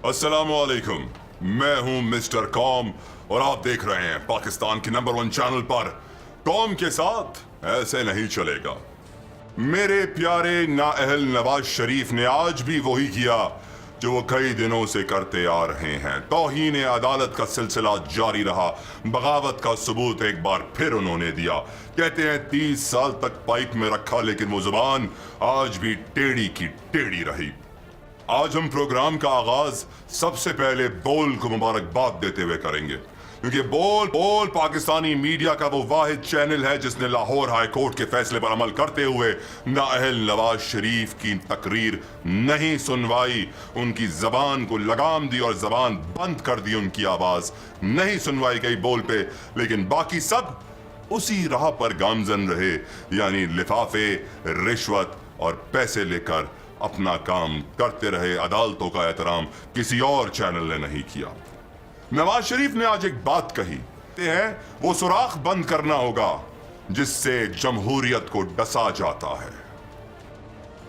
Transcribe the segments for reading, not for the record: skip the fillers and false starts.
अस्सलामुअलैकुम, मैं हूं मिस्टर कॉम और आप देख रहे हैं पाकिस्तान के नंबर 1 चैनल पर कॉम के साथ ऐसे नहीं चलेगा। मेरे प्यारे नाअहल नवाज शरीफ ने आज भी वही किया जो वो कई दिनों से करते आ रहे हैं। तौहीन अदालत का सिलसिला जारी रहा, बगावत का सबूत एक बार फिर उन्होंने दिया। कहते हैं 30 साल तक पाइप में रखा लेकिन वो जुबान आज भी टेढ़ी की टेढ़ी रही। आज हम प्रोग्राम का आगाज सबसे पहले बोल को मुबारकबाद देते हुए करेंगे, क्योंकि बोल पाकिस्तानी मीडिया का वो वाहिद चैनल है जिसने लाहौर हाई कोर्ट के फैसले पर अमल करते हुए नाअहल नवाज शरीफ की तकरीर नहीं सुनवाई, उनकी जबान को लगाम दी और जबान बंद कर दी, उनकी आवाज नहीं सुनवाई गई बोल पे। लेकिन बाकी सब उसी राह पर गामजन रहे, यानी लिफाफे, रिश्वत और पैसे लेकर अपना काम करते रहे। अदालतों का एहतराम किसी और चैनल ने नहीं किया। नवाज शरीफ ने आज एक बात कही है, वो सुराख बंद करना होगा जिससे जमहूरियत को डसा जाता है।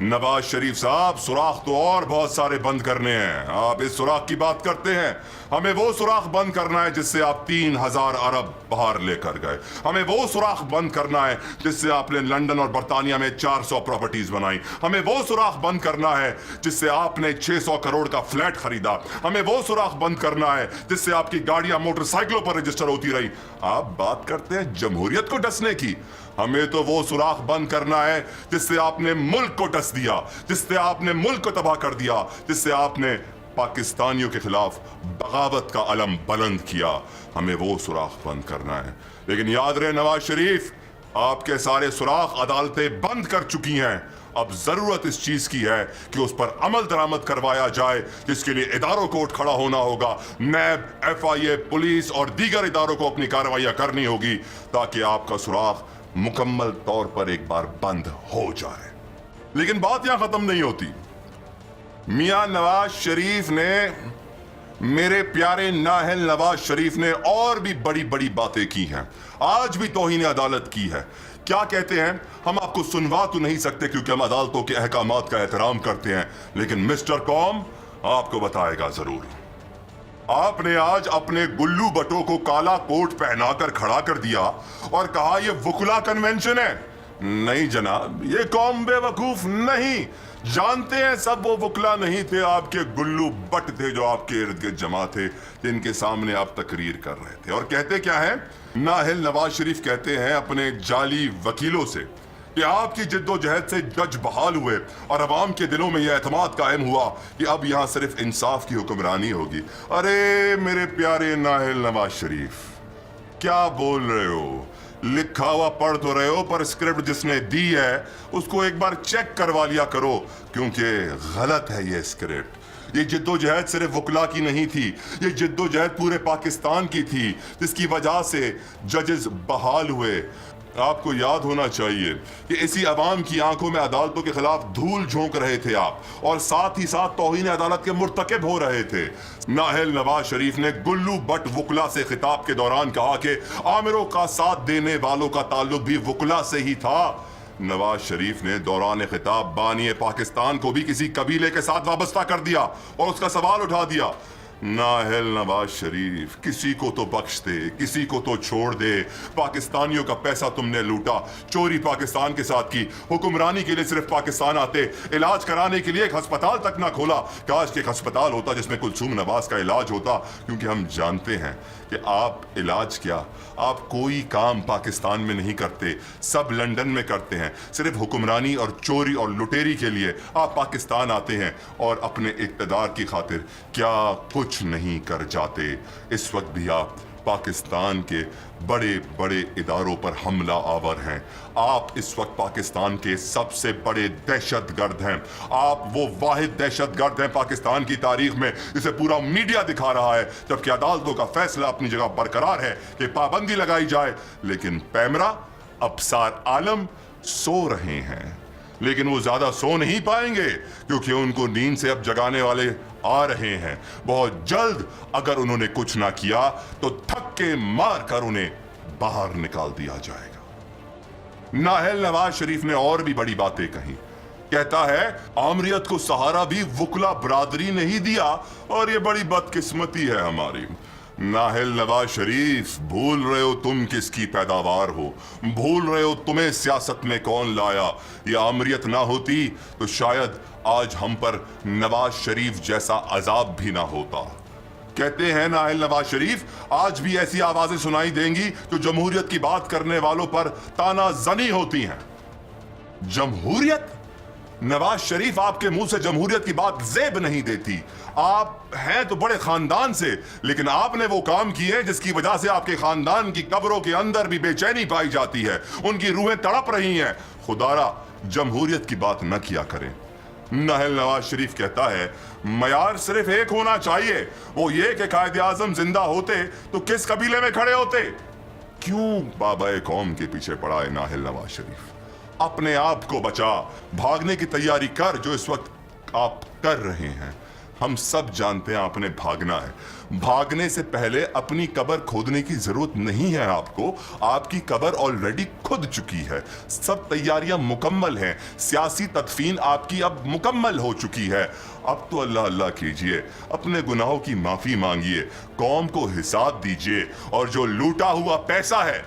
नवाज शरीफ साहब, सुराख तो और बहुत सारे बंद करने हैं, आप इस सुराख की बात करते हैं। हमें वो सुराख बंद करना है जिससे आप 3000 अरब बाहर लेकर गए। हमें वो सुराख बंद करना है जिससे आपने लंदन और बर्तानिया में 400 प्रॉपर्टीज बनाई। हमें वो सुराख बंद करना है जिससे आपने 600 करोड़ का फ्लैट खरीदा। हमें वो सुराख बंद करना है जिससे आपकी गाड़ियां मोटरसाइकिलों पर रजिस्टर होती रही। आप बात करते हैं जमहूरियत को डसने की। हमें तो वो सुराख बंद करना है जिससे आपने मुल्क को डस दिया, जिससे आपने मुल्क को तबाह कर दिया, जिससे आपने पाकिस्तानियों के खिलाफ बगावत का अलम बुलंद किया। हमें वो सुराख बंद करना है। लेकिन याद रहे नवाज शरीफ, आपके सारे सुराख अदालतें बंद कर चुकी हैं। अब जरूरत इस चीज की है कि उस पर अमल दरामद करवाया जाए, जिसके लिए इदारों को उठ खड़ा होना होगा। नैब, FIA, पुलिस और दीगर इदारों को अपनी कार्रवाइयां करनी होगी ताकि आपका सुराख मुकम्मल तौर पर एक बार बंद हो जाए। लेकिन बात यहां खत्म नहीं होती। मियां नवाज शरीफ ने, मेरे प्यारे नाअहल नवाज शरीफ ने और भी बड़ी बड़ी बातें की हैं। आज भी तौहीन अदालत की है। क्या कहते हैं? हम आपको सुनवा तो नहीं सकते क्योंकि हम अदालतों के अहकामात का एहतराम करते हैं, लेकिन मिस्टर कॉम आपको बताएगा जरूर। आपने आज अपने गुल्लू बटो को काला कोट पहनाकर खड़ा कर दिया और कहा यह वकुला कन्वेंशन है। नहीं जनाब, ये कौम बेवकूफ नहीं। जानते हैं सब वो वकुला नहीं थे, आपके गुल्लू बट थे जो आपके इर्द गिर्द जमा थे, जिनके सामने आप तकरीर कर रहे थे। और कहते क्या है? नाअहल नवाज शरीफ कहते हैं अपने जाली वकीलों से कि आपकी जिद्दोजहद से जज बहाल हुए और अवाम के दिलों में यह एतमाद कायम हुआ कि अब यहां सिर्फ इंसाफ की हुक्मरानी होगी। अरे मेरे प्यारे नाअहल नवाज शरीफ, क्या बोल रहे हो? लिखा हुआ पढ़ तो रहे हो, पर स्क्रिप्ट जिसने दी है उसको एक बार चेक करवा लिया करो, क्योंकि गलत है ये स्क्रिप्ट। ये जिद्दोजहद सिर्फ वकला की नहीं थी, ये जिद्दोजहद पूरे पाकिस्तान की थी, जिसकी वजह से जजेस बहाल हुए। आपको याद होना चाहिए कि इसी अवाम की आंखों में अदालतों के खिलाफ धूल झोंक रहे थे आप, और साथ ही साथ तौहीन अदालत के मुर्तकिब हो रहे थे। नाअहल नवाज शरीफ ने गुल्लू बट वकला से खिताब के दौरान कहा कि आमिरों का साथ देने वालों का ताल्लुक भी वकला से ही था। नवाज शरीफ ने दौरान खिताब बानी पाकिस्तान को भी किसी कबीले के साथ वाबस्ता कर दिया और उसका सवाल उठा दिया। नाअहल नवाज शरीफ, किसी को तो बख्श दे, किसी को तो छोड़ दे। पाकिस्तानियों का पैसा तुमने लूटा, चोरी पाकिस्तान के साथ की, हुक्मरानी के लिए सिर्फ पाकिस्तान आते, इलाज कराने के लिए एक अस्पताल तक ना खोला। काश के एक अस्पताल होता जिसमें कुलसूम नवाज का इलाज होता, क्योंकि हम जानते हैं कि आप इलाज क्या, आप कोई काम पाकिस्तान में नहीं करते, सब लंदन में करते हैं। सिर्फ हुक्मरानी और चोरी और लुटेरी के लिए आप पाकिस्तान आते हैं और अपने इक़्तिदार की खातिर क्या कुछ नहीं कर जाते। इस वक्त भी आप पाकिस्तान के बड़े बड़े इदारों पर हमला आवर हैं। आप इस वक्त पाकिस्तान के सबसे बड़े दहशतगर्द हैं। आप वो वाहिद दहशतगर्द हैं पाकिस्तान की तारीख में जिसे पूरा मीडिया दिखा रहा है, जबकि अदालतों का फैसला अपनी जगह बरकरार है कि पाबंदी लगाई जाए। लेकिन पैमरा, अबसार आलम सो रहे हैं, लेकिन वो ज्यादा सो नहीं पाएंगे क्योंकि उनको नींद से अब जगाने वाले आ रहे हैं। बहुत जल्द अगर उन्होंने कुछ ना किया तो थक्के मार कर उन्हें बाहर निकाल दिया जाएगा। नाअहल नवाज शरीफ ने और भी बड़ी बातें कही। कहता है आमरीत को सहारा भी वकला बरादरी ने ही दिया और ये बड़ी बदकिस्मती है हमारी। नाहिल नवाज शरीफ, भूल रहे हो तुम किसकी पैदावार हो, भूल रहे हो तुम्हें सियासत में कौन लाया। ये आमरीत ना होती तो शायद आज हम पर नवाज शरीफ जैसा अजाब भी ना होता। कहते हैं नाहिल नवाज शरीफ, आज भी ऐसी आवाजें सुनाई देंगी जो जमहूरियत की बात करने वालों पर तानाजनी होती हैं। जमहूरियत? नवाज शरीफ, आपके मुंह से जमहूरियत की बात ज़ेब नहीं देती। आप हैं तो बड़े खानदान से, लेकिन आपने वो काम किए जिसकी वजह से आपके खानदान की कब्रों के अंदर भी बेचैनी पाई जाती है, उनकी रूहें तड़प रही हैं। खुदारा जमहूरियत की बात न किया करें। नाहिल नवाज शरीफ कहता है मयार सिर्फ एक होना चाहिए, वो ये कि कायदे आजम जिंदा होते तो किस कबीले में खड़े होते। क्यों बाबा कौम के पीछे पड़ा है नाहिल नवाज शरीफ? अपने आप को बचा, भागने की तैयारी कर जो इस वक्त आप कर रहे हैं। हम सब जानते हैं आपने भागना है। भागने से पहले अपनी कब्र खोदने की जरूरत नहीं है आपको, आपकी कब्र ऑलरेडी खुद चुकी है। सब तैयारियां मुकम्मल हैं, सियासी तदफीन आपकी अब मुकम्मल हो चुकी है। अब तो अल्लाह अल्लाह कीजिए, अपने गुनाहों की माफी मांगिए, कौम को हिसाब दीजिए और जो लूटा हुआ पैसा है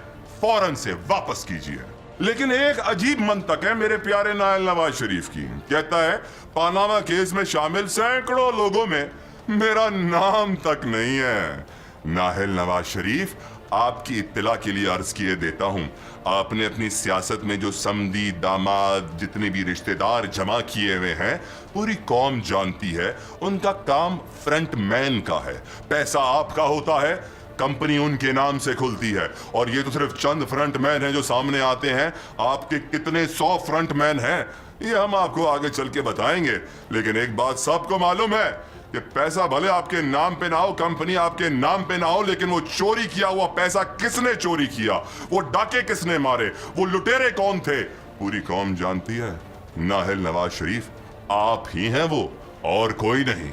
फौरन से वापस कीजिए। लेकिन एक अजीब मंतक है मेरे प्यारे नाहिल नवाज शरीफ की। कहता है पानामा केस में शामिल सैकड़ों लोगों में मेरा नाम तक नहीं है। नाहिल नवाज शरीफ, आपकी इत्तला के लिए अर्ज किए देता हूं, आपने अपनी सियासत में जो समधी, दामाद, जितने भी रिश्तेदार जमा किए हुए हैं, पूरी कौम जानती है उनका काम फ्रंट मैन का है। पैसा आपका होता है, कंपनी उनके नाम से खुलती है। और ये तो सिर्फ चंद फ्रंट मैन हैं जो सामने आते हैं, आपके कितने 100 फ्रंट मैन हैं ये हम आपको आगे चल के बताएंगे। लेकिन एक बात सबको मालूम है कि पैसा भले आपके नाम पे ना हो, कंपनी आपके नाम पे ना हो, लेकिन वो चोरी किया हुआ पैसा किसने चोरी किया, वो डाके किसने मारे, वो लुटेरे कौन थे, पूरी कौम जानती है। नाहिल नवाज शरीफ आप ही हैं वो, और कोई नहीं।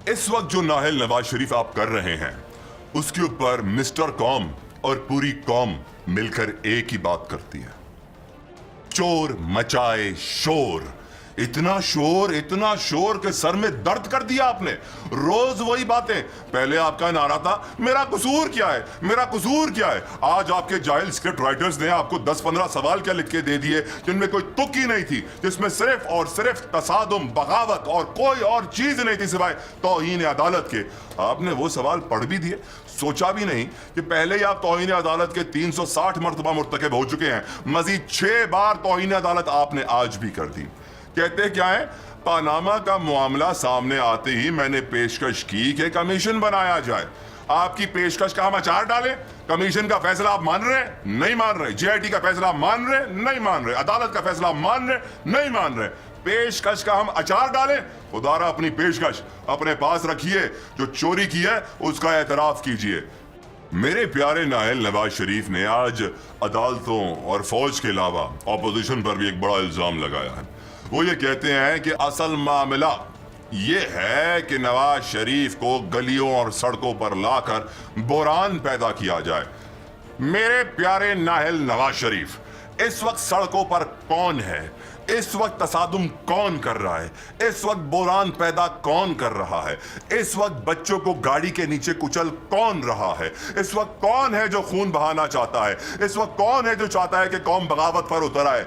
इस वक्त जो नाहिल नवाज शरीफ आप कर रहे हैं उसके ऊपर मिस्टर कौम और पूरी कौम मिलकर एक ही बात करती है, चोर मचाए शोर। इतना शोर कि सर में दर्द कर दिया आपने। रोज वही बातें। पहले आपका नारा था मेरा कसूर क्या है, मेरा कसूर क्या है। आज आपके जाहिल स्क्रिप्ट राइटर्स ने आपको 10-15 सवाल क्या लिख के दे दिए जिनमें कोई तुक ही नहीं थी, जिसमें सिर्फ और सिर्फ तसादुम, बगावत और कोई और चीज नहीं थी सिवाय तौहीन अदालत के। आपने वो सवाल पढ़ भी दिए, सोचा भी नहीं कि पहले ही आप तौहीन अदालत के 360 मरतबा मुर्तकब हो चुके हैं, मजीद 6 बार तौहीन अदालत आपने आज भी कर दी। कहते क्या है, पानामा का मामला सामने आते ही मैंने पेशकश की कि कमीशन बनाया जाए। आपकी पेशकश का हम अचार डालें? कमीशन का फैसला आप मान रहे? नहीं मान रहे। जेआईटी का फैसला मान रहे? नहीं मान रहे। अदालत का फैसला मान रहे? नहीं मान रहे। पेशकश का हम अचार डालें? खुदारा अपनी पेशकश अपने पास रखिए, जो चोरी की है उसका एतराफ कीजिए। मेरे प्यारे नाहिल नवाज शरीफ ने आज अदालतों और फौज के अलावा ऑपोजिशन पर भी एक बड़ा इल्जाम लगाया है। वो ये कहते हैं कि असल मामला ये है कि नवाज शरीफ को गलियों और सड़कों पर लाकर बुहरान पैदा किया जाए। मेरे प्यारे नाहिल नवाज शरीफ, इस वक्त सड़कों पर कौन है, इस वक्त तसादुम कौन कर रहा है, इस वक्त बुहरान पैदा कौन कर रहा है, इस वक्त बच्चों को गाड़ी के नीचे कुचल कौन रहा है, इस वक्त कौन है जो खून बहाना चाहता है, इस वक्त कौन है जो चाहता है कि कौम बगावत पर उतर आए।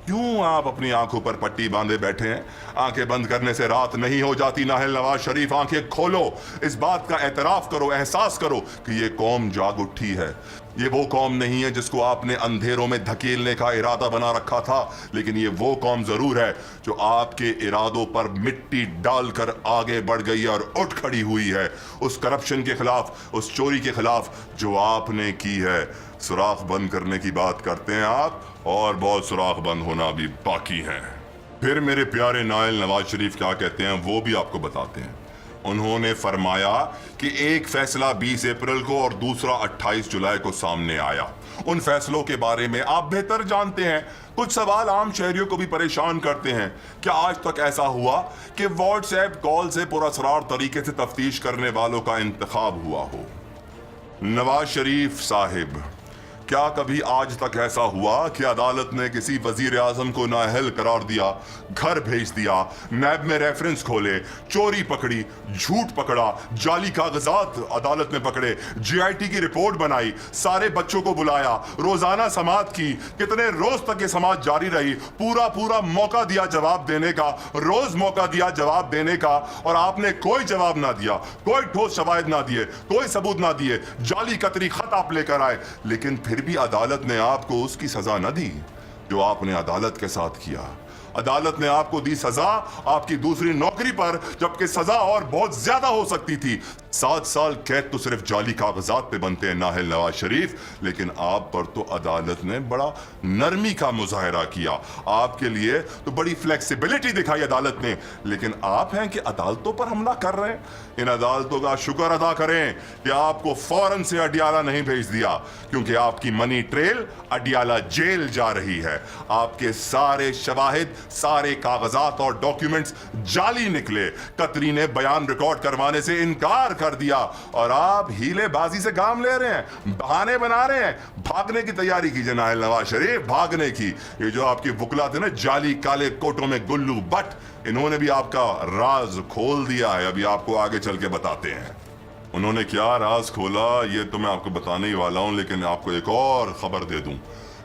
क्यों आप अपनी आंखों पर पट्टी बांधे बैठे हैं? आंखें बंद करने से रात नहीं हो जाती नाहिल नवाज शरीफ, आंखें खोलो, इस बात का एतराफ करो, एहसास करो कि ये कौम जाग उठी है। ये वो कौम नहीं है जिसको आपने अंधेरों में धकेलने का इरादा बना रखा था, लेकिन ये वो कौम जरूर है जो आपके इरादों पर मिट्टी डालकर आगे बढ़ गई है और उठ खड़ी हुई है उस करप्शन के खिलाफ, उस चोरी के खिलाफ जो आपने की है। सुराख बंद करने की बात करते हैं आप, और बहुत सुराख बंद होना भी बाकी है। फिर मेरे प्यारे नाहिल नवाज शरीफ क्या कहते हैं वो भी आपको बताते हैं। उन्होंने फरमाया कि एक फैसला 20 अप्रैल को और दूसरा 28 जुलाई को सामने आया। उन फैसलों के बारे में आप बेहतर जानते हैं। कुछ सवाल आम शहरियों को भी परेशान करते हैं। क्या आज तक ऐसा हुआ कि व्हाट्सएप कॉल से पुरअसरार तरीके से तफ्तीश करने वालों का इंतखाब हुआ हो? नवाज शरीफ साहिब, کیا کبھی آج تک ایسا ہوا کہ عدالت نے کسی وزیر اعظم کو نااہل قرار دیا, گھر بھیج دیا, نیب میں ریفرنس کھولے, چوری پکڑی, جھوٹ پکڑا, جعلی کاغذات عدالت نے پکڑے, جی آئی ٹی کی رپورٹ بنائی, سارے بچوں کو بلایا, روزانہ سماعت کی, کتنے روز تک یہ سماعت جاری رہی, پورا موقع دیا جواب دینے کا, روز موقع دیا جواب دینے کا, اور آپ نے کوئی جواب نہ دیا, کوئی ٹھوس شواہد نہ دیے, کوئی ثبوت نہ دیے, جعلی قطری خط آپ لے کر آئے, لیکن پھر بھی عدالت نے آپ کو اس کی سزا نہ دی جو آپ نے عدالت کے ساتھ کیا. عدالت نے آپ کو دی سزا آپ کی دوسری نوکری پر, جبکہ سزا اور بہت زیادہ ہو سکتی تھی. 7 سال قید تو صرف جعلی کاغذات پہ بنتے ہیں نااہل نواز شریف, لیکن آپ پر تو عدالت نے بڑا نرمی کا مظاہرہ کیا, آپ کے لیے تو بڑی فلیکسیبلٹی دکھائی عدالت نے. لیکن آپ ہیں کہ عدالتوں پر حملہ کر رہے ہیں. ان عدالتوں کا شکر ادا کریں کہ آپ کو فوراً سے اڈیالہ نہیں بھیج دیا, کیونکہ آپ کی منی ٹریل اڈیالہ جیل جا رہی ہے. آپ کے سارے شواہد, سارے کاغذات اور ڈاکیومنٹس جعلی نکلے. قطری نے بیان ریکارڈ کروانے سے انکار کر دیا, اور آپ ہیلے بازی سے کام لے رہے ہیں, بہانے بنا رہے ہیں. بھاگنے کی تیاری کیجیے نااہل نواز شریف, بھاگنے کی. یہ جو آپ کی وکلا تھے نا جعلی کالے کوٹوں میں گلو بٹ, انہوں نے بھی آپ کا راز کھول دیا ہے. ابھی آپ کو آگے چل کے بتاتے ہیں انہوں نے کیا راز کھولا, یہ تو میں آپ کو بتانے ہی والا ہوں. لیکن آپ کو ایک اور خبر دے دوں,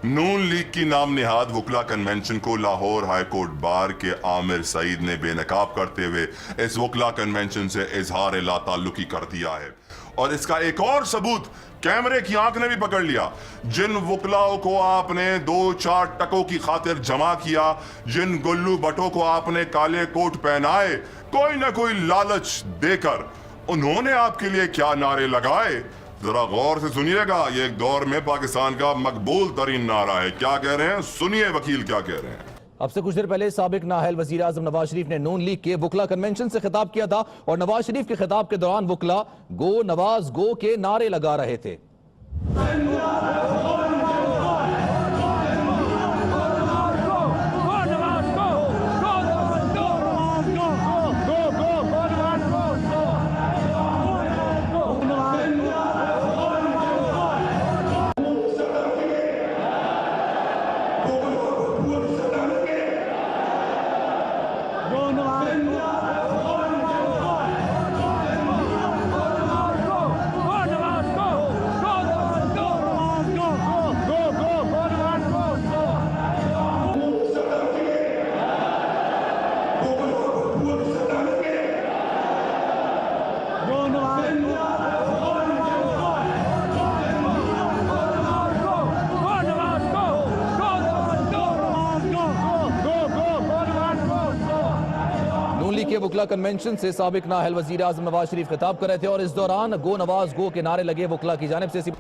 نون لیگ کی نام نہاد وکلا کنونشن کو لاہور ہائی کورٹ بار کے عامر سعید نے بے نقاب کرتے ہوئے اس وکلا کنونشن سے اظہار لا تعلقی کر دیا ہے. اور اس کا ایک اور ثبوت کیمرے کی آنکھ نے بھی پکڑ لیا. جن وکلاؤں کو آپ نے 2-4 ٹکوں کی خاطر جمع کیا, جن گلو بٹوں کو آپ نے کالے کوٹ پہنائے کوئی نہ کوئی لالچ دے کر, انہوں نے آپ کے لیے کیا نعرے لگائے, ذرا غور سے سنیے گا. یہ ایک دور میں پاکستان کا مقبول ترین نعرہ ہے. کیا کہہ رہے ہیں, سنیے وکیل کیا کہہ رہے ہیں. اب سے کچھ دیر پہلے سابق نااہل وزیر اعظم نواز شریف نے نون لیگ کے وکلا کنونشن سے خطاب کیا تھا, اور نواز شریف کے خطاب کے دوران وکلا گو نواز گو کے نعرے لگا رہے تھے. کے وکلا کنونشن سے سابق نااہل وزیر اعظم نواز شریف خطاب کر رہے تھے, اور اس دوران گو نواز گو کے نعرے لگے وکلا کی جانب سے.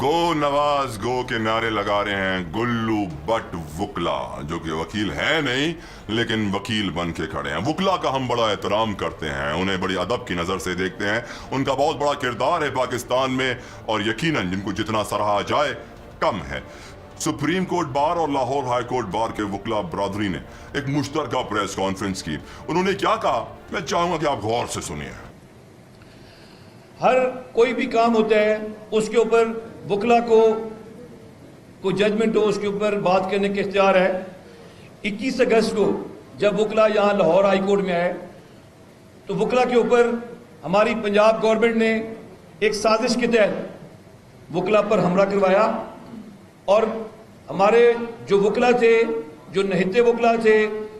گو نواز گو کے نعرے لگا رہے ہیں گلو بٹ وکلا, جو کہ وکیل ہے نہیں لیکن وکیل بن کے کھڑے ہیں. وکلا کا ہم بڑا احترام کرتے ہیں, انہیں بڑی ادب کی نظر سے دیکھتے ہیں. ان کا بہت بڑا کردار ہے پاکستان میں, اور یقیناً جن کو جتنا سراہا جائے کم ہے. سپریم کورٹ بار اور لاہور ہائی کورٹ بار کے وکلا برادری نے ایک مشترکہ پریس کانفرنس کی. انہوں نے کیا کہا, میں چاہوں گا کہ آپ غور سے سنیے. ہر کوئی بھی کام ہوتا ہے اس کے اوپر وکلا کو ججمنٹ ہو, اس کے اوپر بات کرنے کے اختیار ہے. 21 اگست کو جب وکلا یہاں لاہور ہائی کورٹ میں آئے تو وکلا کے اوپر ہماری پنجاب گورنمنٹ نے ایک سازش کے تحت وکلا پر حملہ کروایا, اور ہمارے جو وکلا تھے, جو نہتے وکلا تھے,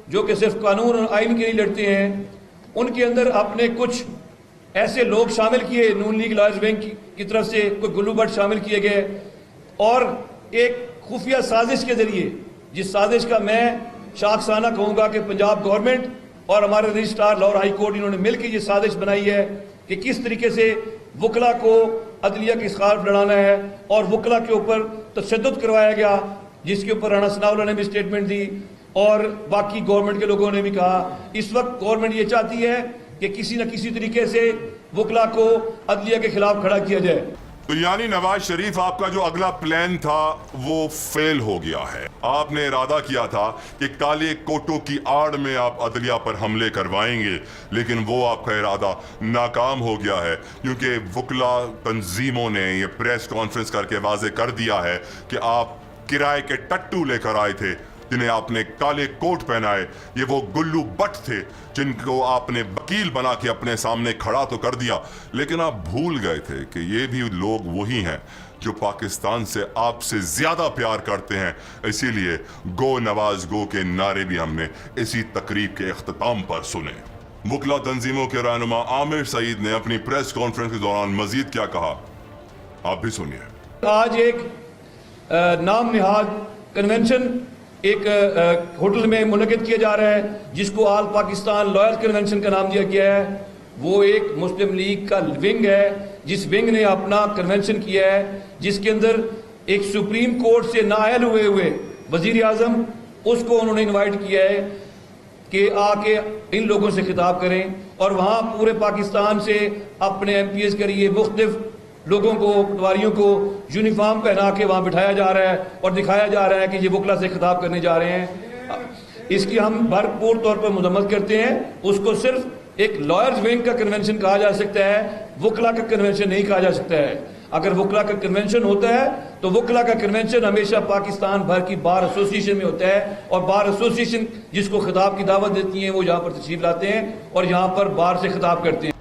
جو کہ صرف قانون اور آئین کے لیے لڑتے ہیں, ان کے اندر آپ نے کچھ ایسے لوگ شامل کیے, نون لیگ لائرز ونگ کی طرف سے کوئی گلو بٹ شامل کیے گئے, اور ایک خفیہ سازش کے ذریعے, جس سازش کا میں شاخسانہ کہوں گا کہ پنجاب گورنمنٹ اور ہمارے رجسٹرار لاہور ہائی کورٹ انہوں نے مل کے یہ سازش بنائی ہے کہ کس طریقے سے وکلا کو عدلیہ کے خلاف لڑانا ہے, اور وکلا کے اوپر تشدد کروایا گیا, جس کے اوپر رانا ثناء اللہ نے بھی سٹیٹمنٹ دی, اور باقی گورنمنٹ کے لوگوں نے بھی کہا. اس وقت گورنمنٹ یہ چاہتی ہے کہ کسی نہ کسی طریقے سے وکلا کو عدلیہ کے خلاف کھڑا کیا جائے. تو یعنی نواز شریف آپ کا جو اگلا پلان تھا وہ فیل ہو گیا ہے. آپ نے ارادہ کیا تھا کہ کالے کوٹوں کی آڑ میں آپ عدلیہ پر حملے کروائیں گے, لیکن وہ آپ کا ارادہ ناکام ہو گیا ہے, کیونکہ وکلا تنظیموں نے یہ پریس کانفرنس کر کے واضح کر دیا ہے کہ آپ کرائے کے ٹٹو لے کر آئے تھے جنہیں آپ نے کالے کوٹ پہنائے. یہ وہ گلو بٹ تھے جن کو آپ نے وکیل بنا کے اپنے سامنے کھڑا تو کر دیا, لیکن آپ بھول گئے تھے کہ یہ بھی لوگ وہی ہیں جو پاکستان سے آپ سے زیادہ پیار کرتے ہیں. اسی لیے گو نواز گو کے نعرے بھی ہم نے اسی تقریب کے اختتام پر سنے. وکلا تنظیموں کے رہنما عامر سعید نے اپنی پریس کانفرنس کے دوران مزید کیا کہا, آپ بھی سنیے. آج ایک نام نہاد کنونشن ایک ہوٹل میں منعقد کیا جا رہا ہے جس کو آل پاکستان لائر کنونشن کا نام دیا گیا ہے. وہ ایک مسلم لیگ کا ونگ ہے جس ونگ نے اپنا کنونشن کیا ہے, جس کے اندر ایک سپریم کورٹ سے نااہل ہوئے وزیر اعظم, اس کو انہوں نے انوائٹ کیا ہے کہ آ کے ان لوگوں سے خطاب کریں, اور وہاں پورے پاکستان سے اپنے ایم پی ایس کے لیے مختلف لوگوں کو, پٹواریوں کو یونیفارم پہنا کے وہاں بٹھایا جا رہا ہے اور دکھایا جا رہا ہے کہ یہ وکلا سے خطاب کرنے جا رہے ہیں. اس کی ہم بھرپور طور پر مذمت کرتے ہیں. اس کو صرف ایک لائرز ونگ کا کنونشن کہا جا سکتا ہے, وکلا کا کنونشن نہیں کہا جا سکتا ہے. اگر وکلا کا کنونشن ہوتا ہے تو وکلا کا کنونشن ہمیشہ پاکستان بھر کی بار ایسوسیشن میں ہوتا ہے, اور بار ایسوسیشن جس کو خطاب کی دعوت دیتی ہیں وہ یہاں پر تشریف لاتے ہیں اور یہاں پر بار سے خطاب کرتے ہیں.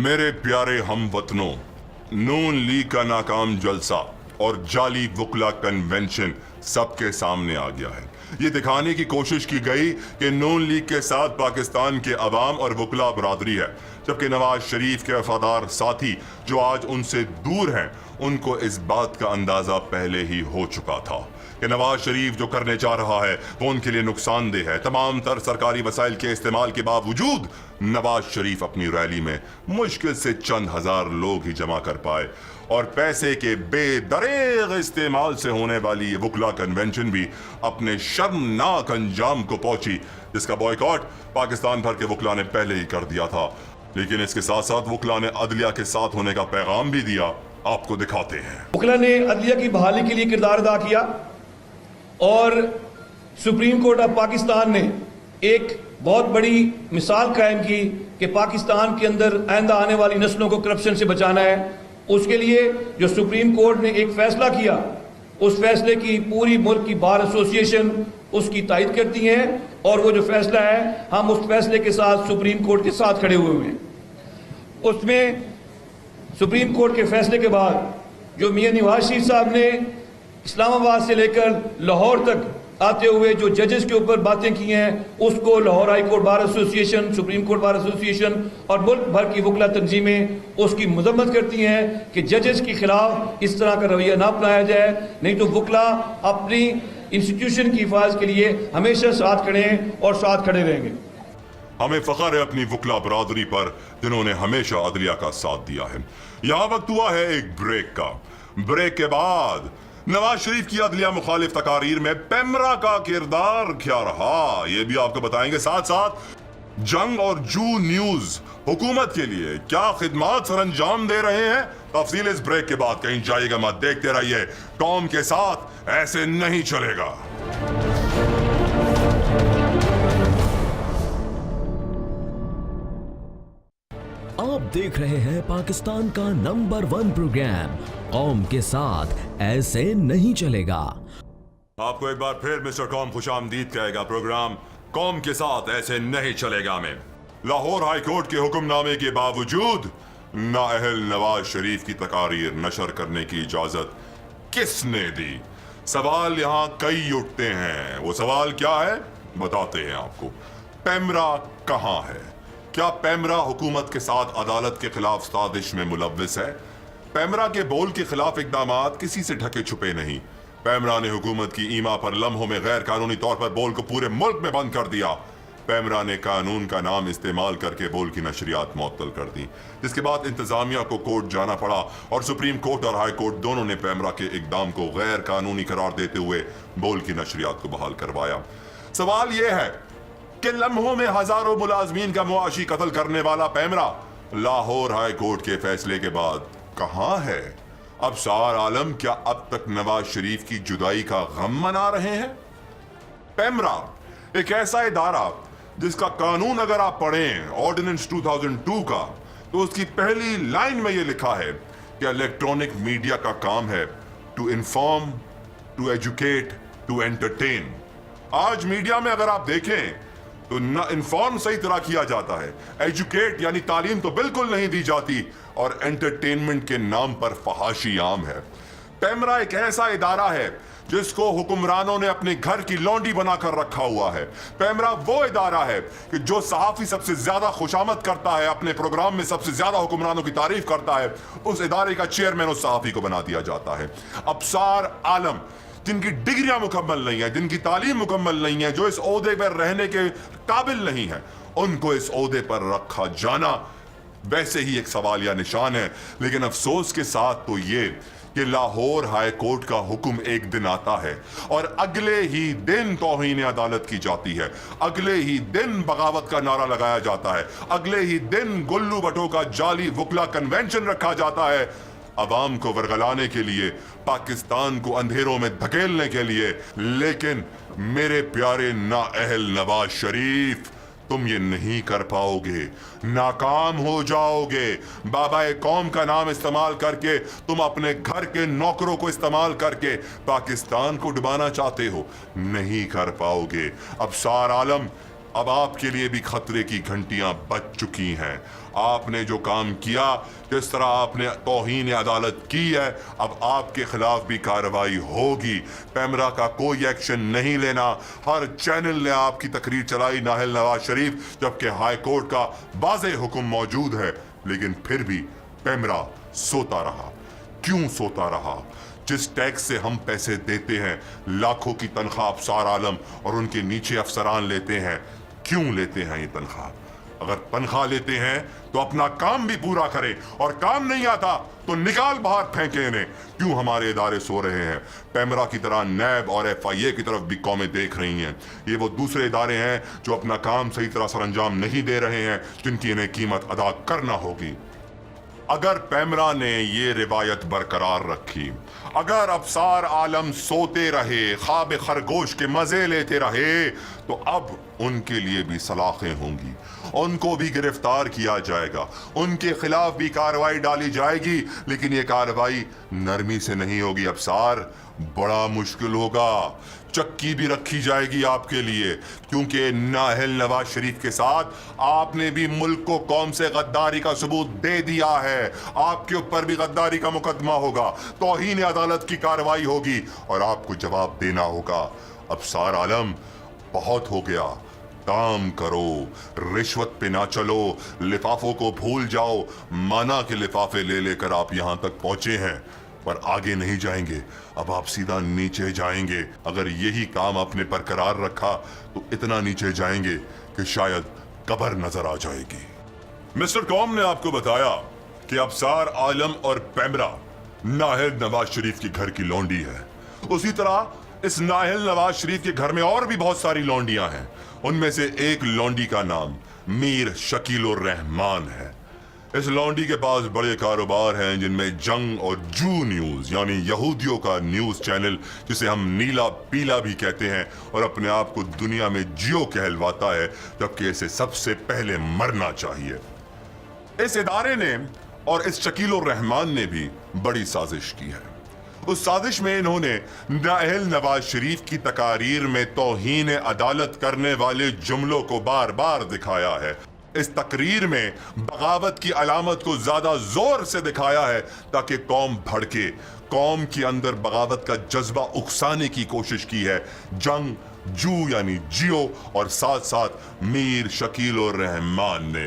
میرے پیارے ہم وطنوں, نون لیگ کا ناکام جلسہ اور جعلی وکلا کنونشن سب کے سامنے آ گیا ہے. یہ دکھانے کی کوشش کی گئی کہ نون لیگ کے ساتھ پاکستان کے عوام اور وکلا برادری ہے, جبکہ نواز شریف کے وفادار ساتھی جو آج ان سے دور ہیں ان کو اس بات کا اندازہ پہلے ہی ہو چکا تھا کہ نواز شریف جو کرنے جا رہا ہے وہ ان کے لیے نقصان دہ ہے. تمام تر سرکاری وسائل کے استعمال کے باوجود نواز شریف اپنی ریلی میں مشکل سے چند ہزار لوگ ہی جمع کر پائے, اور پیسے کے بے دریغ استعمال سے ہونے والی یہ وکلا کنونشن بھی اپنے شرمناک انجام کو پہنچی, جس کا بائیکاٹ پاکستان بھر کے وکلا نے پہلے ہی کر دیا تھا. لیکن اس کے ساتھ ساتھ وکلا نے عدلیہ کے ساتھ ہونے کا پیغام بھی دیا. آپ کو دکھاتے ہیں. وکلا نے عدلیہ کی بحالی کے لیے کردار ادا کیا, اور سپریم کورٹ آف پاکستان نے ایک بہت بڑی مثال قائم کی کہ پاکستان کے اندر آئندہ آنے والی نسلوں کو کرپشن سے بچانا ہے. اس کے لیے جو سپریم کورٹ نے ایک فیصلہ کیا, اس فیصلے کی پوری ملک کی بار ایسوسیشن اس کی تائید کرتی ہیں, اور وہ جو فیصلہ ہے ہم اس فیصلے کے ساتھ سپریم کورٹ کے ساتھ کھڑے ہوئے ہیں. اس میں سپریم کورٹ کے فیصلے کے بعد جو میاں نواز شریف صاحب نے اسلام آباد سے لے کر لاہور تک آتے ہوئے جو ججز کے اوپر باتیں کی ہیں, اس کو Lahore high court bar association, supreme court bar association اور ملک بھر کی وکلا تنظیمیں اس کی مذمت کرتی ہیں کہ ججز کے خلاف اس طرح کا رویہ نہ اپنایا جائے, نہیں تو وکلا اپنی انسٹیٹیوشن کی حفاظت کے لیے ہمیشہ ساتھ کھڑے ہیں اور ساتھ کھڑے رہیں گے. ہمیں فخر ہے اپنی وکلا برادری پر جنہوں نے ہمیشہ عدلیہ کا ساتھ دیا ہے. یہاں وقت ہوا ہے ایک بریک کا. بریک کے بعد نواز شریف کی عدلیہ مخالف تقاریر میں پیمرا کا کردار کیا رہا یہ بھی آپ کو بتائیں گے. ساتھ ساتھ جنگ اور جو نیوز حکومت کے لیے کیا خدمات سر انجام دے رہے ہیں, تفصیل اس بریک کے بعد. کہیں جائیے گا مت, دیکھتے رہیے قوم کے ساتھ ایسے نہیں چلے گا. آپ دیکھ رہے ہیں پاکستان کا نمبر 1 پروگرام قوم کے ساتھ ایسے نہیں چلے گا. آپ کو ایک بار پھر مسٹر قوم خوش آمدید کہے گا. پروگرام قوم کے ساتھ ایسے نہیں چلے گا میں لاہور ہائی کورٹ کے حکم نامے کے باوجود نااہل نواز شریف کی تقاریر نشر کرنے کی اجازت کس نے دی؟ سوال یہاں کئی اٹھتے ہیں. وہ سوال کیا ہے بتاتے ہیں آپ کو. پیمرا کہاں ہے؟ کیا پیمرا حکومت کے ساتھ عدالت کے خلاف سازش میں ملوث ہے؟ پیمرا کے بول کے خلاف اقدامات کسی سے ڈھکے چھپے نہیں. پیمرا نے حکومت کی ایما پر لمحوں میں غیر قانونی طور پر بول کو پورے ملک میں بند کر دیا. پیمرا نے قانون کا نام استعمال کر کے بول کی نشریات معطل کر دی, جس کے بعد انتظامیہ کو کورٹ جانا پڑا اور سپریم کورٹ اور ہائی کورٹ دونوں نے پیمرا کے اقدام کو غیر قانونی قرار دیتے ہوئے بول کی نشریات کو بحال کروایا. سوال یہ ہے کہ لمحوں میں ہزاروں ملازمین کا معاشی قتل کرنے والا پیمرا لاہور ہائی کورٹ کے فیصلے کے بعد کہاں ہے؟ ابصار عالم کیا اب تک نواز شریف کی جدائی کا غم منا رہے ہیں؟ پیمرا ایک ایسا ادارہ جس کا قانون اگر آپ پڑھیں آرڈیننس 2002 کا تو اس کی پہلی لائن میں یہ لکھا ہے کہ الیکٹرانک میڈیا کا کام ہے to inform, to educate, to entertain. آج میڈیا میں اگر آپ دیکھیں تو نہ انفارم صحیح طرح کیا جاتا ہے، ایجوکیٹ یعنی تعلیم تو بالکل نہیں دی جاتی، اور انٹرٹینمنٹ کے نام پر فحاشی عام ہے۔ پیمرا ایک ایسا ادارہ ہے جس کو حکمرانوں نے اپنے گھر کی لونڈی بنا کر رکھا ہوا ہے۔ پیمرا وہ ادارہ ہے کہ جو صحافی سب سے زیادہ خوشامد کرتا ہے، اپنے پروگرام میں سب سے زیادہ حکمرانوں کی تعریف کرتا ہے، اس ادارے کا چیئرمین اس صحافی کو بنا دیا جاتا ہے۔ ابصار عالم جن کی ڈگریاں مکمل نہیں ہیں، جن کی تعلیم مکمل نہیں ہے، جو اس عہدے پر رہنے کے قابل نہیں ہے، ان کو اس عہدے پر رکھا جانا ویسے ہی ایک سوالیہ نشان ہے۔ لیکن افسوس کے ساتھ تو یہ کہ لاہور ہائی کورٹ کا حکم ایک دن آتا ہے اور اگلے ہی دن توہین عدالت کی جاتی ہے، اگلے ہی دن بغاوت کا نعرہ لگایا جاتا ہے، اگلے ہی دن گلو بٹوں کا جعلی وکلا کنونشن رکھا جاتا ہے، عوام کو ورگلانے کے لیے، پاکستان کو اندھیروں میں دھکیلنے کے لیے۔ لیکن میرے پیارے نااہل نواز شریف، تم یہ نہیں کر پاؤ گے، ناکام ہو جاؤ گے۔ بابا قوم کا نام استعمال کر کے تم اپنے گھر کے نوکروں کو استعمال کر کے پاکستان کو ڈبانا چاہتے ہو، نہیں کر پاؤ گے۔ ابصار عالم، اب آپ کے لیے بھی خطرے کی گھنٹیاں بج چکی ہیں۔ آپ نے جو کام کیا، جس طرح آپ نے توہین عدالت کی ہے، اب آپ کے خلاف بھی کارروائی ہوگی۔ پیمرا کا کوئی ایکشن نہیں لینا۔ ہر چینل نے آپ کی تقریر چلائی نااہل نواز شریف، جبکہ ہائی کورٹ کا واضح حکم موجود ہے، لیکن پھر بھی پیمرا سوتا رہا۔ کیوں سوتا رہا؟ جس ٹیکس سے ہم پیسے دیتے ہیں، لاکھوں کی تنخواہ ابصار عالم اور ان کے نیچے افسران لیتے ہیں۔ کیوں لیتے ہیں یہ تنخواہ؟ اگر تنخواہ لیتے ہیں تو اپنا کام بھی پورا کریں، اور کام نہیں آتا تو نکال باہر پھینکیں انہیں۔ کیوں ہمارے ادارے سو رہے ہیں؟ پیمرا کی طرح نیب اور FIA کی طرف بھی قومیں دیکھ رہی ہیں۔ یہ وہ دوسرے ادارے ہیں جو اپنا کام صحیح طرح سر انجام نہیں دے رہے ہیں، جن کی انہیں قیمت ادا کرنا ہوگی۔ اگر پیمرا نے یہ روایت برقرار رکھی، اگر ابصار عالم سوتے رہے، خواب خرگوش کے مزے لیتے رہے، تو اب ان کے لیے بھی سلاخیں ہوں گی، ان کو بھی گرفتار کیا جائے گا، ان کے خلاف بھی کارروائی ڈالی جائے گی۔ لیکن یہ کارروائی نرمی سے نہیں ہوگی ابصار، بڑا مشکل ہوگا۔ چکی بھی رکھی جائے گی آپ کے لیے، کیونکہ نااہل نواز شریف کے ساتھ آپ نے بھی ملک کو قوم سے غداری کا ثبوت دے دیا ہے۔ آپ کے اوپر بھی غداری کا مقدمہ ہوگا، توہین عدالت کی کارروائی ہوگی، اور آپ کو جواب دینا ہوگا۔ ابصار عالم، بہت ہو گیا، کام کرو، رشوت پہ نہ چلو، لفافوں کو بھول جاؤ۔ مانا کہ لفافے لے لے کر آپ یہاں تک پہنچے ہیں، پر آگے نہیں جائیں گے، اب آپ سیدھا نیچے جائیں گے۔ اگر یہی کام آپ نے برقرار رکھا تو اتنا نیچے جائیں گے کہ شاید قبر نظر آ جائے گی۔ مسٹر قوم نے آپ کو بتایا کہ ابصار عالم اور پیمرا نااہل نواز شریف کے گھر کی لونڈی ہے۔ اسی طرح اس نااہل نواز شریف کے گھر میں اور بھی بہت ساری لونڈیاں ہیں۔ ان میں سے ایک لونڈی کا نام میر شکیل الرحمان ہے۔ اس لونڈی کے پاس بڑے کاروبار ہیں، جن میں جنگ اور جو نیوز یعنی یہودیوں کا نیوز چینل، جسے ہم نیلا پیلا بھی کہتے ہیں، اور اپنے آپ کو دنیا میں جیو کہلواتا ہے، جبکہ اسے سب سے پہلے مرنا چاہیے۔ اس ادارے نے اور اس شکیل الرحمان نے بھی بڑی سازش کی ہے۔ اس سازش میں انہوں نے نااہل نواز شریف کی تقاریر میں توہین عدالت کرنے والے جملوں کو بار بار دکھایا ہے۔ اس تقریر میں بغاوت کی علامت کو زیادہ زور سے دکھایا ہے تاکہ قوم بھڑکے، قوم کے اندر بغاوت کا جذبہ اکسانے کی کوشش کی ہے۔ جنگ، جو یعنی جیو، اور ساتھ ساتھ میر شکیل الرحمان نے۔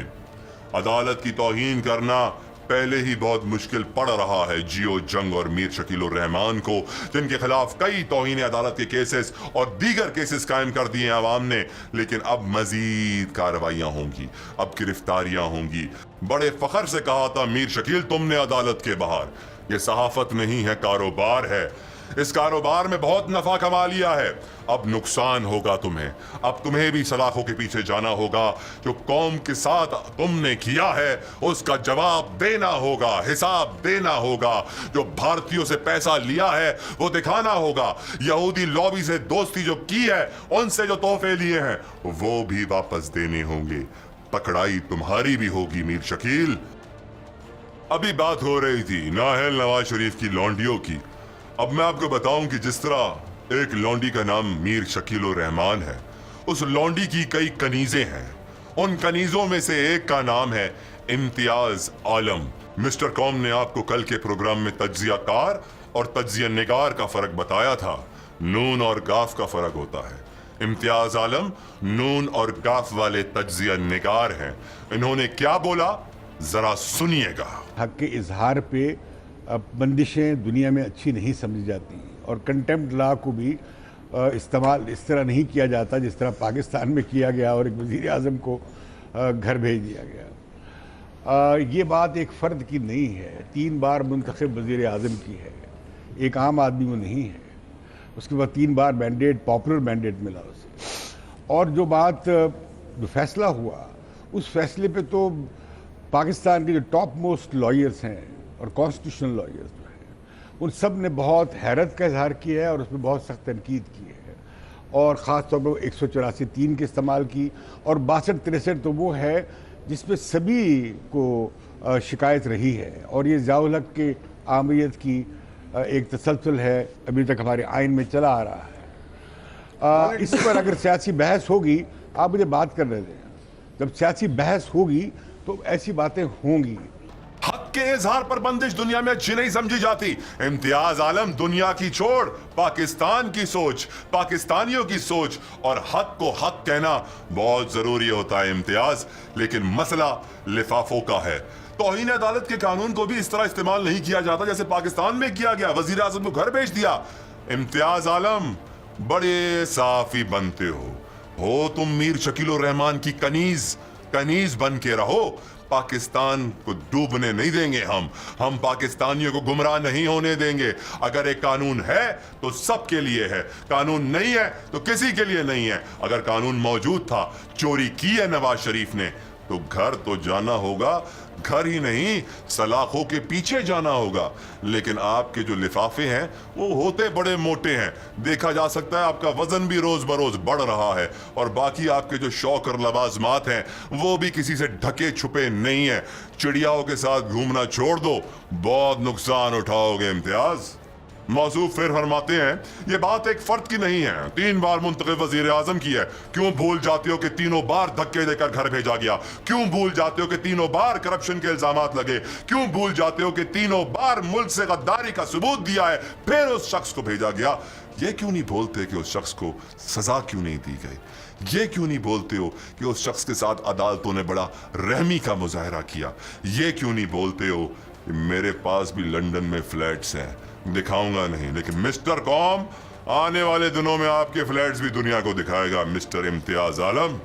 عدالت کی توہین کرنا پہلے ہی بہت مشکل پڑ رہا ہے جیو، جنگ اور میر شکیل الرحمان کو، جن کے خلاف کئی توہین عدالت کے کیسز اور دیگر کیسز قائم کر دیے ہیں عوام نے۔ لیکن اب مزید کارروائیاں ہوں گی، اب گرفتاریاں ہوں گی۔ بڑے فخر سے کہا تھا میر شکیل، تم نے عدالت کے باہر، یہ صحافت نہیں ہے، کاروبار ہے۔ इस कारोबार में बहुत नफा कमा लिया है, अब नुकसान होगा तुम्हें। अब तुम्हें भी सलाखों के पीछे जाना होगा। जो कौम के साथ तुमने किया है उसका जवाब देना होगा, हिसाब देना होगा। जो भारतीयों से पैसा लिया है वो दिखाना होगा। यहूदी लॉबी से दोस्ती जो की है, उनसे जो तोहफे लिए हैं वो भी वापस देने होंगे। पकड़ाई तुम्हारी भी होगी मीर शकील। अभी बात हो रही थी नाहल नवाज शरीफ की लौंडियों की। अब मैं आपको बताऊं कि जिस तरह एक लौंडी का नाम मीर शकील उर रहमान है, उस लौंडी की कई कनीजें हैं। उन कनीजों में से एक का नाम है इम्तियाज आलम। मिस्टर कॉम ने आपको कल के प्रोग्राम में तज्जियाकार और तज्जिया निगार का फर्क बताया था। नून और गाफ का फर्क होता है। इम्तियाज आलम नून और गाफ वाले तज्जिया निगार हैं। इन्होंने क्या बोला जरा सुनिएगा। हक के इजहार पे बंदिशें दुनिया में अच्छी नहीं समझी जाती और कंटेम्प्ट लॉ को भी इस्तेमाल इस तरह नहीं किया जाता जिस तरह पाकिस्तान में किया गया और एक वज़ीर आज़म को घर भेज दिया गया। ये बात एक फ़र्द की नहीं है, 3 बार मुंतखब वज़ीर आज़म की है, एक आम आदमी वो नहीं है। उसके बाद 3 बार मैंडेट, पॉपुलर मैंडेट मिला उसे। और जो बात जो फैसला हुआ, उस फैसले पे तो पाकिस्तान के जो टॉप मोस्ट लॉयर्स हैं और कॉन्स्टिट्यूशनल लॉयर्स जो हैं, उन सब ने बहुत हैरत का इजहार किया है और उसमें बहुत सख्त तनकीद की है। और ख़ास तौर पर 184(3) के इस्तेमाल की, और 62-63 तो वो है जिसमें सभी को शिकायत रही है। और ये ज़ियाउल हक के आमरीत की एक तसलसल है, अभी तक हमारे आइन में चला आ रहा है। इस पर अगर सियासी बहस होगी, आप मुझे बात करने दें, जब सियासी बहस होगी तो ऐसी बातें होंगी। हक के इजहार पर बंदिश दुनिया में अच्छी नहीं समझी जाती। इम्तियाज आलम दुनिया की छोड़ पाकिस्तान की सोच, पाकिस्तानियों की सोच और हक को हक कहना बहुत जरूरी होता है इम्तियाज। लेकिन मसला लिफाफों का है। तौहीन अदालत के कानून को भी इस तरह इस्तेमाल नहीं किया जाता जैसे पाकिस्तान में किया गया। वजीर आजम को घर भेज दिया। इम्तियाज आलम बड़े साफी बनते हो तुम मीर शकील उर रहमान की कनीज बन के रहो। पाकिस्तान को डूबने नहीं देंगे हम पाकिस्तानियों को गुमराह नहीं होने देंगे। अगर एक कानून है तो सबके लिए है, कानून नहीं है तो किसी के लिए नहीं है। अगर कानून मौजूद था, चोरी की है नवाज शरीफ ने, तो घर तो जाना होगा, घर ही नहीं सलाखों के पीछे जाना होगा। लेकिन आपके जो लिफाफे हैं वो होते बड़े मोटे हैं। देखा जा सकता है आपका वजन भी रोज बरोज बढ़ रहा है। और बाकी आपके जो शौक और लवाजमात हैं वो भी किसी से ढके छुपे नहीं है। चिड़ियाओं के साथ घूमना छोड़ दो, बहुत नुकसान उठाओगे इम्तियाज। मौजूद फिर फरमाते हैं, ये बात एक फर्द की नहीं है, 3 बार मुंतखब वजीर आजम की है। क्यों भूल जाते हो कि तीनों बार धक्के देकर घर भेजा गया? क्यों भूल जाते हो कि तीनों बार करप्शन के इल्जामात लगे? क्यों भूल जाते हो कि तीनों बार मुल्क से गद्दारी का सबूत दिया है, फिर उस शख्स को भेजा गया? ये क्यों नहीं बोलते कि उस शख्स को सजा क्यों नहीं दी गई? ये क्यों नहीं बोलते हो कि उस शख्स के साथ अदालतों ने बड़ा रहमी का मुजाहरा किया? ये क्यों नहीं बोलते हो कि मेरे पास भी लंदन में फ्लैट्स हैं, दिखाऊंगा नहीं, लेकिन मिस्टर कॉम आने वाले दिनों में आपके फ्लैट्स भी दुनिया को दिखाएगा मिस्टर इम्तियाज आलम।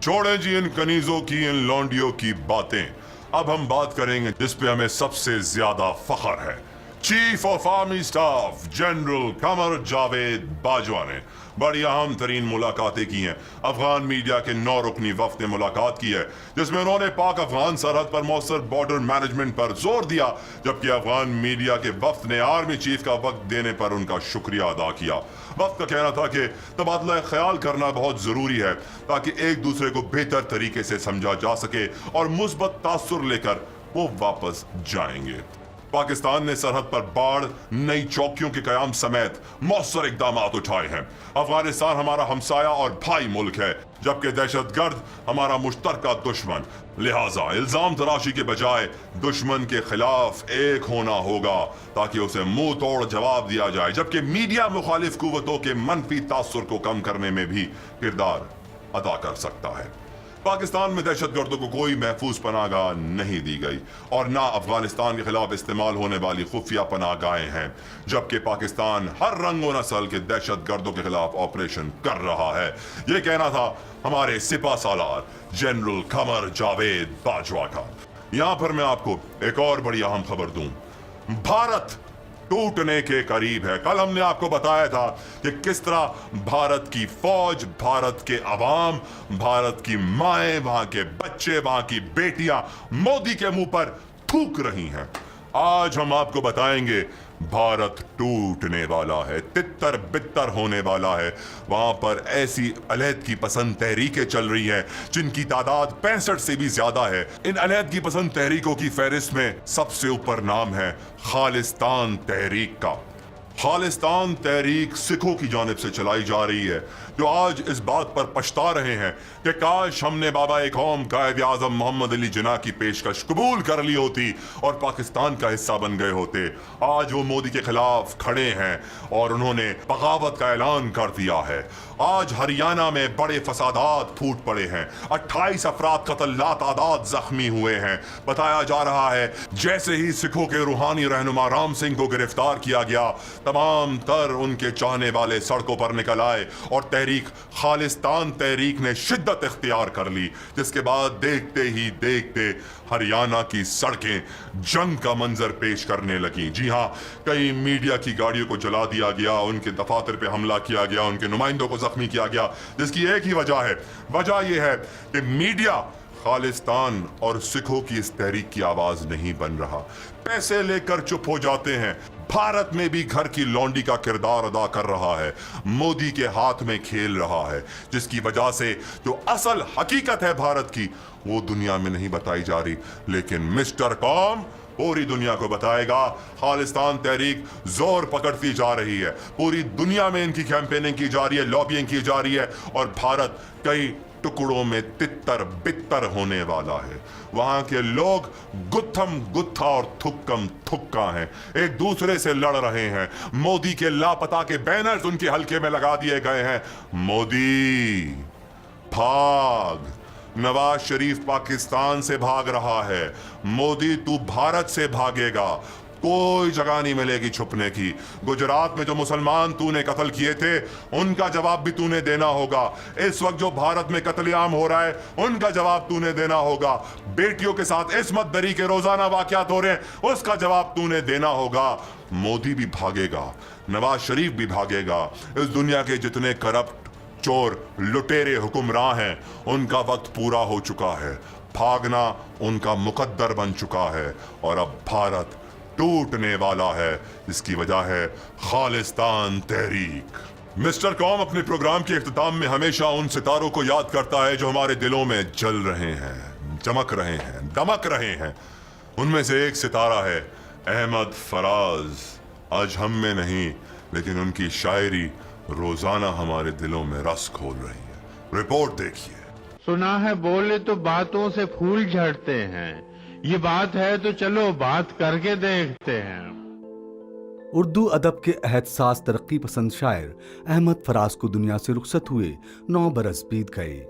छोड़ें जी इन कनीजों की, इन लौंडियों की बातें। अब हम बात करेंगे जिस पे हमें सबसे ज्यादा फख्र है। Chief of army staff general Qamar Javed Bajwa ने बड़ी अहम तरीन मुलाकातें की हैं। अफगान मीडिया के 9 रुकनी वफ्द ने मुलाकात की है जिसमें उन्होंने पाक अफगान सरहद पर मौसर बॉर्डर मैनेजमेंट पर जोर दिया, जबकि अफगान मीडिया के वफ्द ने आर्मी चीफ का वक्त देने पर उनका शुक्रिया अदा किया। वक्त का कहना था कि तबादला ख्याल करना बहुत जरूरी है ताकि एक दूसरे को बेहतर तरीके से समझा जा सके और मुस्बत तासुर लेकर वो वापस जाएंगे। पाकिस्तान ने सरहद पर बाढ़, नई चौकियों के कयाम समेत मौसर इकदाम उठाए हैं। अफगानिस्तान हमारा हमसाया और भाई मुल्क है, जबकि दहशतगर्द हमारा मुश्तरका दुश्मन। लिहाजा इल्जाम तराशी के बजाय दुश्मन के खिलाफ एक होना होगा ताकि उसे मुंह तोड़ जवाब दिया जाए, जबकि मीडिया मुखालिफ कुव्वतों के मनफी तासुर को कम करने में भी किरदार अदा कर सकता है। पाकिस्तान में दहशतगर्दों को कोई महफूज पनाहगाह नहीं दी गई और ना अफगानिस्तान के खिलाफ इस्तेमाल होने वाली खुफिया पनाहगाहें हैं, जबकि पाकिस्तान हर रंग व नस्ल के दहशतगर्दों के खिलाफ ऑपरेशन कर रहा है। ये कहना था हमारे सिपा सालार जनरल कमर जावेद बाजवा का। यहां पर मैं आपको एक और बड़ी अहम खबर दूं। भारत टूटने के करीब है। कल हमने आपको बताया था कि किस तरह भारत की फौज, भारत के अवाम, भारत की माएं, वहां के बच्चे, वहां की बेटियां मोदी के मुंह पर थूक रही हैं। आज हम आपको बताएंगे भारत टूटने वाला है, तितर बितर होने वाला है। वहां पर ऐसी अलहदगी पसंद तहरीकें चल रही हैं जिनकी तादाद 65 से भी ज्यादा है। इन अलहदगी पसंद तहरीकों की फहरिस्त में सबसे ऊपर नाम है खालिस्तान तहरीक का। खालिस्तान तहरीक सिखों की जानिब से चलाई जा रही है, जो आज इस बात पर पछता रहे हैं कि काश हमने बाबा ए कौम कायद आज़म मोहम्मद अली जिन्ना की पेशकश कबूल कर ली होती और पाकिस्तान का हिस्सा बन गए होते। आज वो मोदी के खिलाफ खड़े हैं और उन्होंने बगावत का ऐलान कर दिया है। आज हरियाणा में बड़े फसादात फूट पड़े हैं, 28 अफराद कत्ल, लातादाद जख्मी हुए हैं। बताया जा रहा है जैसे ही सिखों के रूहानी रहनुमा राम सिंह को गिरफ्तार किया गया, तमाम तर उनके चाहने वाले सड़कों पर निकल आए और तहरीक खालिस्तान तहरीक ने शिद्दत इख्तियार कर ली, जिसके बाद देखते ही देखते हरियाणा की सड़कें जंग का मंजर पेश करने लगी। जी हाँ, कई मीडिया की गाड़ियों को जला दिया गया, उनके दफातर पे हमला किया गया, उनके नुमाइंदों को जख्मी किया गया, जिसकी एक ही वजह है। वजह यह है कि मीडिया खालिस्तान और सिखों की इस तहरीक की आवाज नहीं बन रहा, पैसे लेकर चुप हो जाते हैं। भारत में भी घर की लौंडी का किरदार अदा कर रहा है, मोदी के हाथ में खेल रहा है, जिसकी वजह से जो असल हकीकत है भारत की वो दुनिया में नहीं बताई जा रही। लेकिन मिस्टर कॉम पूरी दुनिया को बताएगा। खालिस्तान तहरीक जोर पकड़ती जा रही है, पूरी दुनिया में इनकी कैंपेनिंग की जा रही है, लॉबिंग की जा रही है और भारत कई टुकड़ों में तितर बितर होने वाला है। वहां के लोग गुत्थम गुत्था और थुक्कम थुक्का हैं, एक दूसरे से लड़ रहे हैं। मोदी के लापता के बैनर्स उनके हलके में लगा दिए गए हैं। मोदी भाग, नवाज शरीफ पाकिस्तान से भाग रहा है, मोदी तू भारत से भागेगा, कोई जगह नहीं मिलेगी छुपने की। गुजरात में जो मुसलमान तूने कत्ल किए थे उनका जवाब भी तूने देना होगा। इस वक्त जो भारत में कत्लेआम हो रहा है उनका जवाब तूने देना होगा। बेटियों के साथ इस्मत दरी के रोजाना वाकयात हो रहे हैं, उसका जवाब तूने देना होगा। मोदी भी भागेगा, नवाज शरीफ भी भागेगा। इस दुनिया के जितने करप्ट, चोर, लुटेरे हुक्मरान हैं उनका वक्त पूरा हो चुका है, भागना उनका मुकद्दर बन चुका है और अब भारत टूटने वाला है। इसकी वजह है खालिस्तान तहरीक। मिस्टर कॉम अपने प्रोग्राम के इख्तिताम में हमेशा उन सितारों को याद करता है जो हमारे दिलों में जल रहे हैं, चमक रहे हैं, दमक रहे हैं। उनमें से एक सितारा है अहमद फराज। आज हम में नहीं, लेकिन उनकी शायरी रोजाना हमारे दिलों में रस खोल रही है। रिपोर्ट देखिए। सुना है बोले तो बातों से फूल झड़ते हैं, ये बात है तो चलो बात करके देखते हैं। उर्दू अदब के एहसास तरक्की पसंद शायर अहमद फराज को दुनिया से रुखसत हुए 9 बरस बीत गए।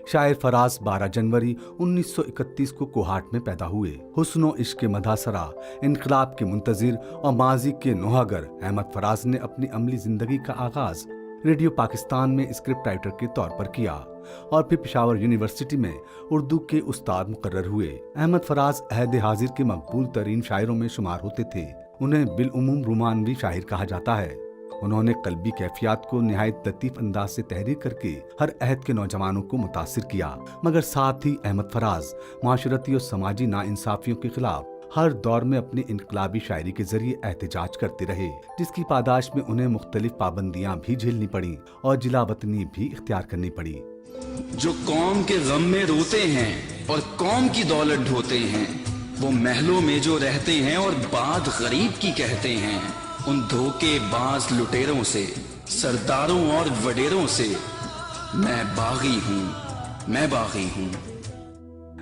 शायर फराज 12 जनवरी 1931 को कोहाट में पैदा हुए। हुस्न इश्क के मधासरा, इनकलाब के मुंतजिर और माजी के नोहागर अहमद फराज ने अपनी अमली जिंदगी का आगाज रेडियो पाकिस्तान में स्क्रिप्ट राइटर के तौर पर किया और फिर पेशावर यूनिवर्सिटी में उर्दू के उस्ताद मुकर्रर हुए। अहमद फराज अहद हाजिर के मकबूल तरीन शायरों में शुमार होते थे। उन्हें बिलउमूम रोमानवी शायर कहा जाता है। उन्होंने कल्बी कैफियत को निहायत लतीफ अंदाज से तहरीर करके हर अहद के नौजवानों को मुतासिर किया, मगर साथ ही अहमद फराज माशरती और समाजी नाइंसाफियों के खिलाफ हर दौर में अपनी इनकलाबी शायरी के जरिए एहतजाज करते रहे, जिसकी पादाश में उन्हें मुख्तलिफ पाबंदियां भी झेलनी पड़ी और जिला वतनी भी इख्तियार करनी पड़ी। जो कौम के गम में रोते हैं और कौम की दौलत ढोते हैं, वो महलों में जो रहते हैं और बात गरीब की कहते हैं, उन धोखेबाज लुटेरों से, सरदारों और वडेरों से मैं बागी हूँ, मैं बागी हूँ।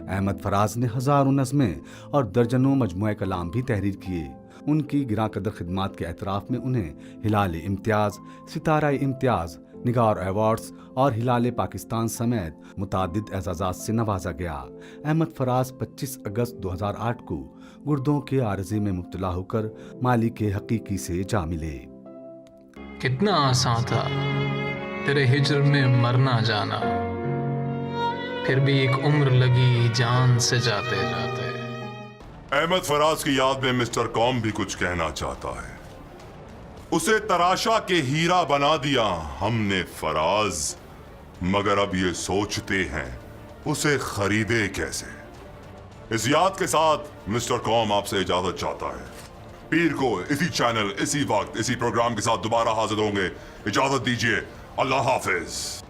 अहमद फराज ने हजारों नज़में और दर्जनों मजमूए कलाम भी तहरीर किए। उनकी गिरा कदर खिदमात के एतराफ़ में उन्हें हिलाल इम्तियाज़, सितारा इम्तियाज़, निगार अवार्ड्स और हिलाल पाकिस्तान समेत मुतादिद एजाज़ात से नवाजा गया। अहमद फराज 25 अगस्त 2008 को गुर्दों के आर्ज़े में मुब्तला होकर मालिक हकीकी से जा मिले। कितना आसान था तेरे हिज्र में मरना जाना, फिर भी एक उम्र लगी जान से जाते जाते। अहमद फराज की याद में मिस्टर कॉम भी कुछ कहना चाहता है। اسے تراشا کے ہیرا بنا دیا ہم نے فراز، مگر اب یہ سوچتے ہیں اسے خریدے کیسے۔ اس یاد کے ساتھ مسٹر قوم آپ سے اجازت چاہتا ہے۔ پیر کو اسی چینل، اسی وقت، اسی پروگرام کے ساتھ دوبارہ حاضر ہوں گے۔ اجازت دیجیے، اللہ حافظ۔